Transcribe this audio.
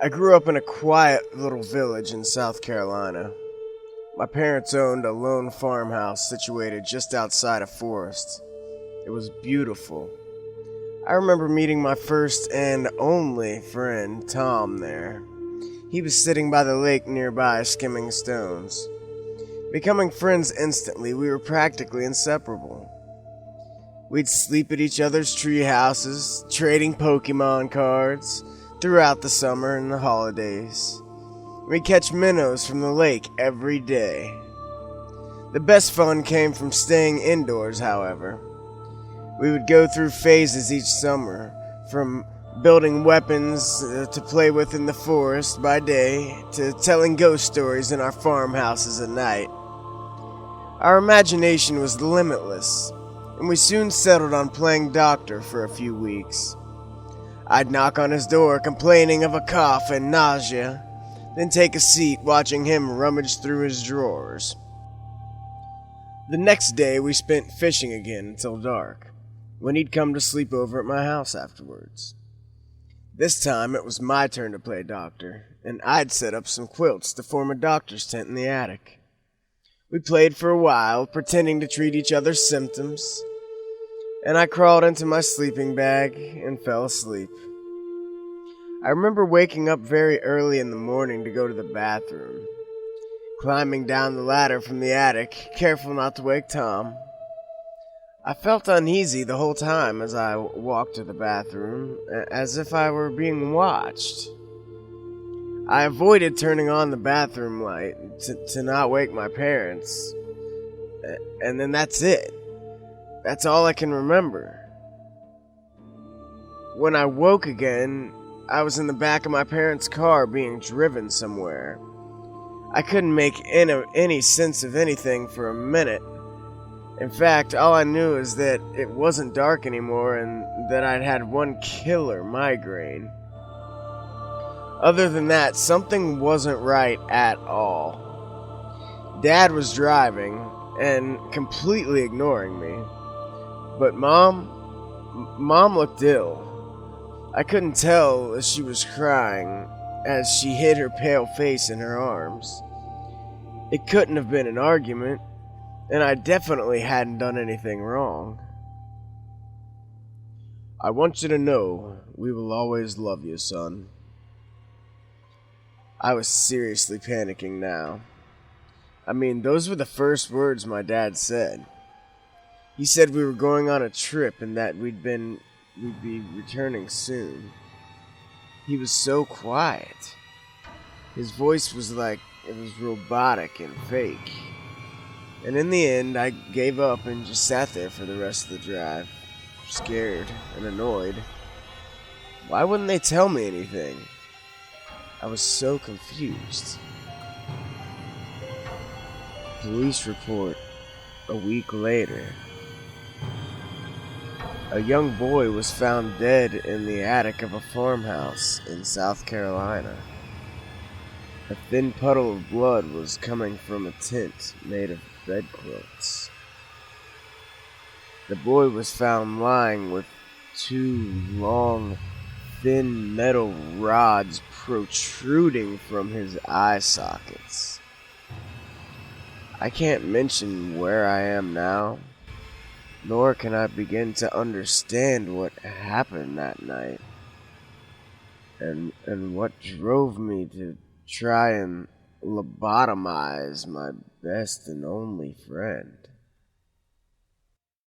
I grew up in a quiet little village in South Carolina. My parents owned a lone farmhouse situated just outside a forest. It was beautiful. I remember meeting my first and only friend, Tom, there. He was sitting by the lake nearby, skimming stones. Becoming friends instantly, we were practically inseparable. We'd sleep at each other's tree houses, trading Pokemon cards throughout the summer and the holidays. We'd catch minnows from the lake every day. The best fun came from staying indoors, however. We would go through phases each summer, from building weapons to play with in the forest by day, to telling ghost stories in our farmhouses at night. Our imagination was limitless, and we soon settled on playing doctor for a few weeks. I'd knock on his door complaining of a cough and nausea, then take a seat watching him rummage through his drawers. The next day we spent fishing again until dark, when he'd come to sleep over at my house afterwards. This time it was my turn to play doctor, and I'd set up some quilts to form a doctor's tent in the attic. We played for a while, pretending to treat each other's symptoms, and I crawled into my sleeping bag and fell asleep. I remember waking up very early in the morning to go to the bathroom, climbing down the ladder from the attic, careful not to wake Tom. I felt uneasy the whole time as I walked to the bathroom, as if I were being watched. I avoided turning on the bathroom light to not wake my parents, and then that's it. That's all I can remember. When I woke again, I was in the back of my parents' car being driven somewhere. I couldn't make any sense of anything for a minute. In fact, all I knew is that it wasn't dark anymore and that I'd had one killer migraine. Other than that, something wasn't right at all. Dad was driving and completely ignoring me. But Mom looked ill. I couldn't tell if she was crying as she hid her pale face in her arms. It couldn't have been an argument, and I definitely hadn't done anything wrong. "I want you to know we will always love you, son." I was seriously panicking now. I mean, those were the first words my dad said. He said we were going on a trip and that we'd be returning soon. He was so quiet. His voice was like it was robotic and fake. And in the end, I gave up and just sat there for the rest of the drive, scared and annoyed. Why wouldn't they tell me anything? I was so confused. Police report a week later. A young boy was found dead in the attic of a farmhouse in South Carolina. A thin puddle of blood was coming from a tent made of bedquilts. The boy was found lying with two long, thin metal rods protruding from his eye sockets. I can't mention where I am now, nor can I begin to understand what happened that night, and what drove me to try and lobotomize my best and only friend.